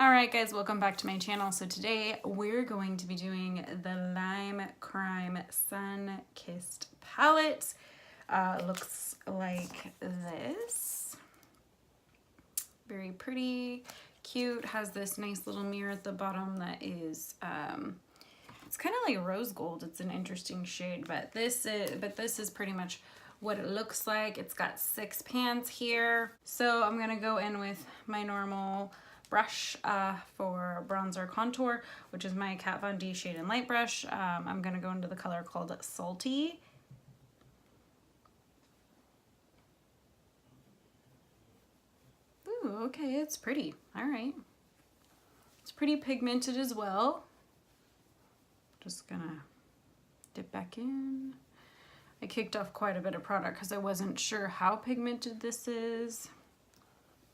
Alright guys, welcome back to my channel. So today we're going to be doing the Lime Crime Sunkissed palette. Looks like this. Very pretty, cute, has this nice little mirror at the bottom that is, it's kind of like rose gold. It's an interesting shade, but this is pretty much what it looks like. It's got 6 pans here. So I'm gonna go in with my normal brush for bronzer contour, which is my Kat Von D Shade and Light brush. I'm gonna go into the color called Salty. Ooh, okay, it's pretty. All right. It's pretty pigmented as well. Just gonna dip back in. I kicked off quite a bit of product because I wasn't sure how pigmented this is.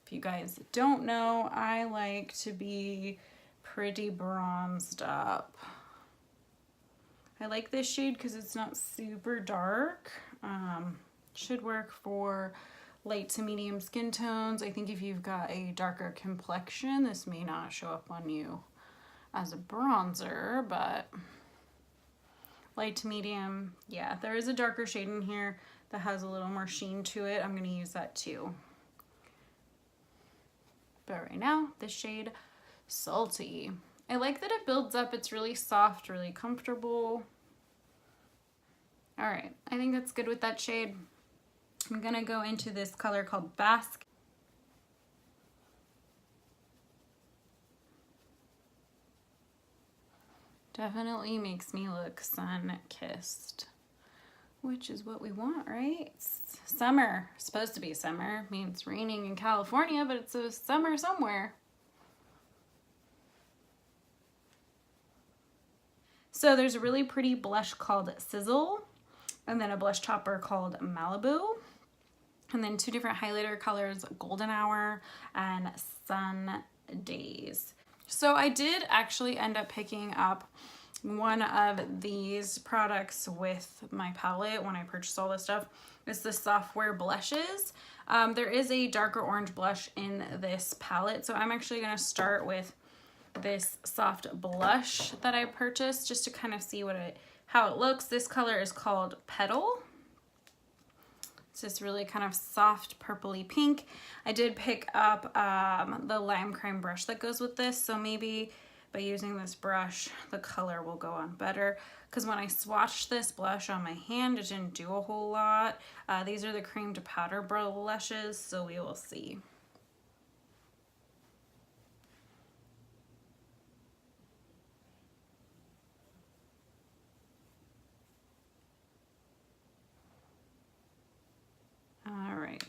If you guys don't know, I like to be pretty bronzed up. I like this shade because it's not super dark. Should work for light to medium skin tones. I think if you've got a darker complexion, this may not show up on you as a bronzer, but light to medium, yeah, there is a darker shade in here that has a little more sheen to it. I'm going to use that too. But right now, this shade, Salty. I like that it builds up. It's really soft, really comfortable. All right, I think that's good with that shade. I'm gonna go into this color called Basque. Definitely makes me look sun-kissed, which is what we want, right? It's summer, supposed to be summer. I mean, it's raining in California, but it's a summer somewhere. So there's a really pretty blush called Sizzle, and then a blush topper called Malibu, and then 2 different highlighter colors, Golden Hour and Sun Days. So I did actually end up picking up one of these products with my palette when I purchased all this stuff. It's the Software Blushes. There is a darker orange blush in this palette, so I'm actually going to start with this soft blush that I purchased just to kind of see how it looks. This color is called Petal. It's this really kind of soft purpley pink. I did pick up the lime crime brush that goes with this, so maybe by using this brush the color will go on better, because when I swatched this blush on my hand it didn't do a whole lot. These are the cream to powder blushes, so we will see.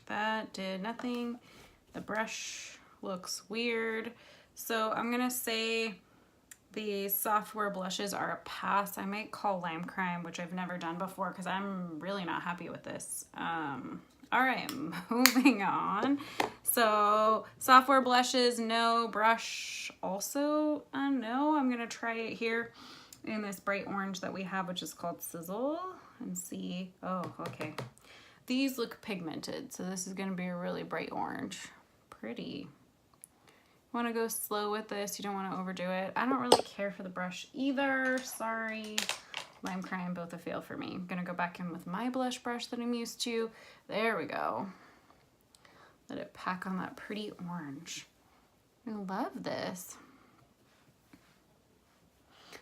That did nothing. The brush looks weird. So I'm gonna say the Software blushes are a pass. I might call Lime Crime, which I've never done before because I'm really not happy with this. All right, moving on. So Software blushes, no. Brush also, no. I'm gonna try it here in this bright orange that we have, which is called Sizzle, and see. Oh, okay. These look pigmented, so this is going to be a really bright orange. Pretty. You want to go slow with this. You don't want to overdo it. I don't really care for the brush either. Sorry. Lime Crime, both a fail for me. I'm going to go back in with my blush brush that I'm used to. There we go. Let it pack on that pretty orange. I love this.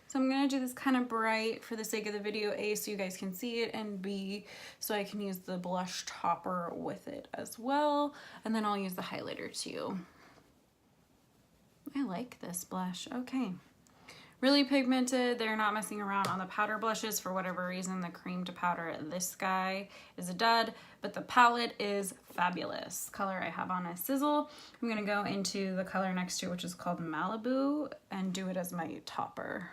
So I'm gonna do this kind of bright for the sake of the video, A, so you guys can see it, and B, so I can use the blush topper with it as well. And then I'll use the highlighter too. I like this blush, okay. Really pigmented, they're not messing around on the powder blushes for whatever reason. The cream to powder, this guy is a dud, but the palette is fabulous. Color I have on is Sizzle. I'm gonna go into the color next to it, which is called Malibu, and do it as my topper.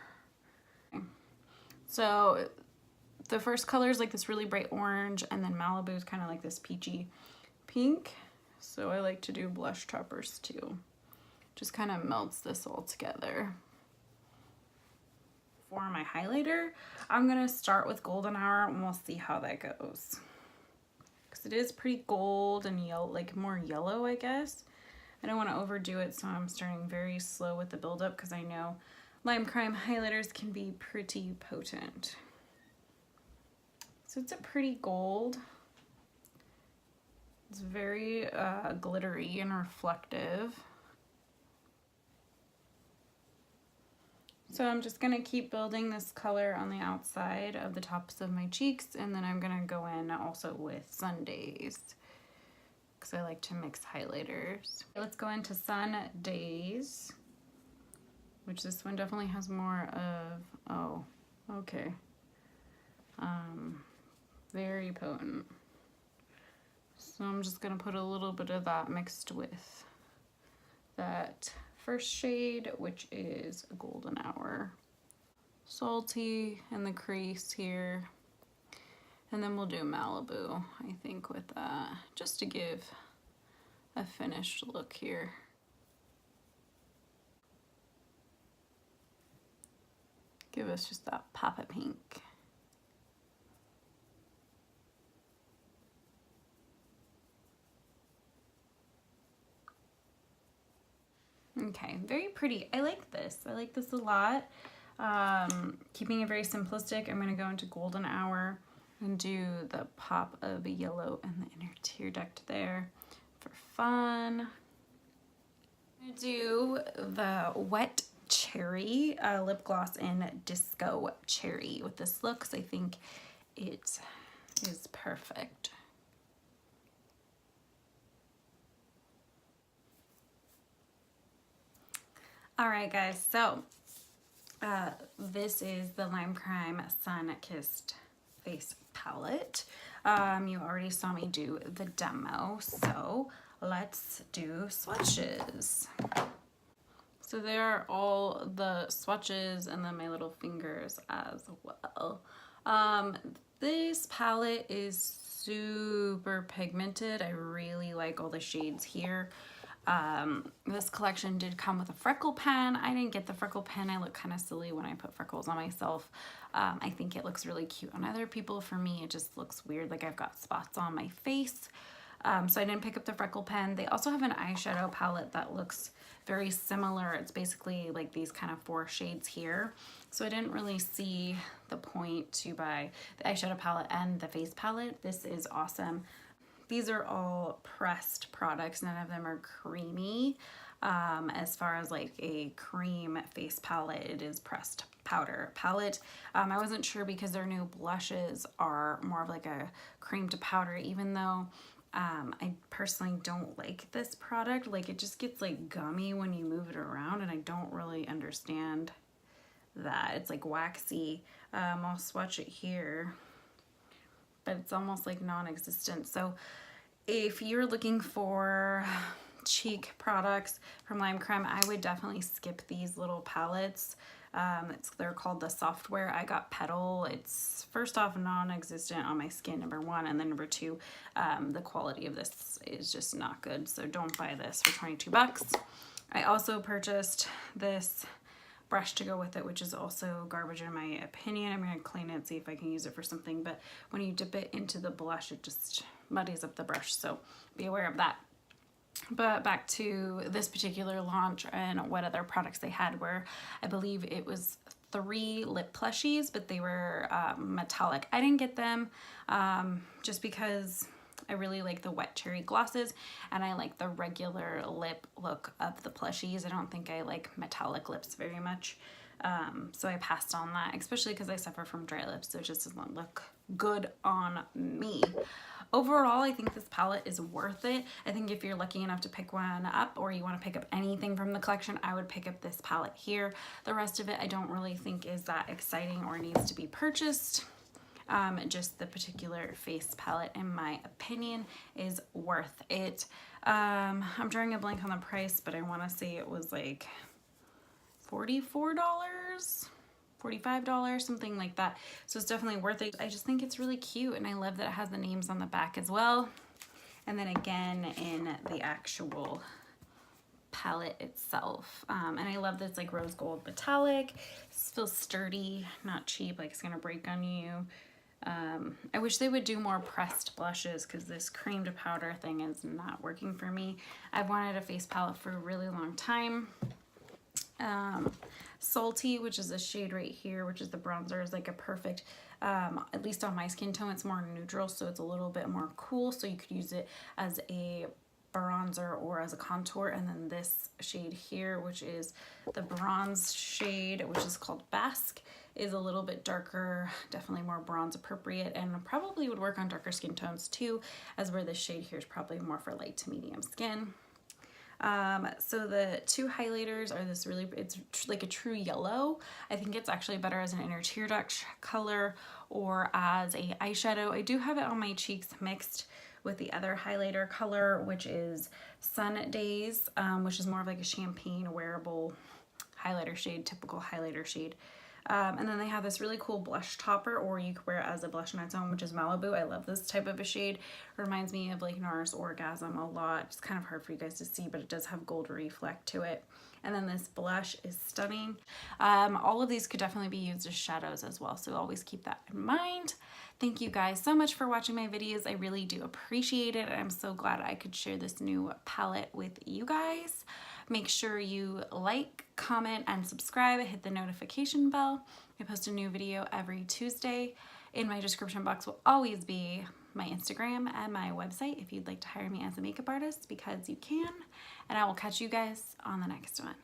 So the first color is like this really bright orange, and then Malibu is kind of like this peachy pink. So I like to do blush toppers too. Just kind of melts this all together. For my highlighter, I'm gonna start with Golden Hour and we'll see how that goes. Because it is pretty gold and yellow, like more yellow, I guess. I don't want to overdo it, so I'm starting very slow with the buildup because I know Lime Crime highlighters can be pretty potent. So it's a pretty gold. It's very glittery and reflective. So I'm just going to keep building this color on the outside of the tops of my cheeks, and then I'm going to go in also with Sundays because I like to mix highlighters. Let's go into Sundays, which this one definitely has more of, oh, okay, very potent. So I'm just going to put a little bit of that mixed with that first shade, which is Golden Hour. Salty in the crease here. And then we'll do Malibu, I think, with that, just to give a finished look here. Give us just that pop of pink. Okay, very pretty. I like this. I like this a lot. Keeping it very simplistic, I'm going to go into Golden Hour and do the pop of yellow and the inner tear duct there for fun. I'm going to do the Wet Cherry lip gloss in Disco Cherry with this look, because I think it is perfect. Alright guys, so this is the Lime Crime Sunkissed face palette. You already saw me do the demo, so let's do swatches. So there are all the swatches and then my little fingers as well. This palette is super pigmented. I really like all the shades here. This collection did come with a freckle pen. I didn't get the freckle pen. I look kind of silly when I put freckles on myself. I think it looks really cute on other people. For me, it just looks weird, like I've got spots on my face. So I didn't pick up the freckle pen. They also have an eyeshadow palette that looks very similar. It's basically like these kind of 4 shades here. So I didn't really see the point to buy the eyeshadow palette and the face palette. This is awesome. These are all pressed products. None of them are creamy. As far as like a cream face palette, it is pressed powder palette. I wasn't sure because their new blushes are more of like a cream to powder, even though I personally don't like this product. Like it just gets like gummy when you move it around, and I don't really understand that. It's like waxy. I'll swatch it here, but it's almost like non-existent. So if you're looking for cheek products from Lime Crime, I would definitely skip these little palettes. They're called the Software. I got Petal. It's first off non-existent on my skin, number 1, and then number 2, the quality of this is just not good, so don't buy this for 22 bucks. I also purchased this brush to go with it, which is also garbage in my opinion. I'm going to clean it, see if I can use it for something, but when you dip it into the blush, it just muddies up the brush, so be aware of that. But back to this particular launch and what other products they had, where I believe it was 3 lip plushies, but they were metallic. I didn't get them just because I really like the Wet Cherry glosses, and I like the regular lip look of the plushies. I don't think I like metallic lips very much. So I passed on that, especially because I suffer from dry lips, so it just doesn't look good on me. Overall, I think this palette is worth it. I think if you're lucky enough to pick one up, or you want to pick up anything from the collection, I would pick up this palette here. The rest of it I don't really think is that exciting or needs to be purchased. Just the particular face palette, in my opinion, is worth it. I'm drawing a blank on the price, but I want to say it was like $44, $45, something like that. So it's definitely worth it. I just think it's really cute, and I love that it has the names on the back as well. And then again in the actual palette itself. And I love this like rose gold metallic. It feels sturdy, not cheap, like it's gonna break on you. I wish they would do more pressed blushes because this cream to powder thing is not working for me. I've wanted a face palette for a really long time. Salty, which is a shade right here, which is the bronzer, is like a perfect, at least on my skin tone, it's more neutral, so it's a little bit more cool, so you could use it as a bronzer or as a contour. And then this shade here, which is the bronze shade, which is called Basque, is a little bit darker, definitely more bronze appropriate, and probably would work on darker skin tones too, as where this shade here is probably more for light to medium skin. So the two highlighters are this really, it's like a true yellow. I think it's actually better as an inner tear duct color or as a eyeshadow. I do have it on my cheeks mixed with the other highlighter color, which is Sun Days, which is more of like a champagne wearable highlighter shade, typical highlighter shade. And then they have this really cool blush topper, or you could wear it as a blush on its own, which is Malibu. I love this type of a shade. It reminds me of like NARS Orgasm a lot. It's kind of hard for you guys to see, but it does have gold reflect to it. And then this blush is stunning. All of these could definitely be used as shadows as well, so always keep that in mind. Thank you guys so much for watching my videos. I really do appreciate it. I'm so glad I could share this new palette with you guys. Make sure you like, comment, and subscribe. Hit the notification bell. I post a new video every Tuesday. In my description box will always be my Instagram and my website if you'd like to hire me as a makeup artist, because you can. And I will catch you guys on the next one.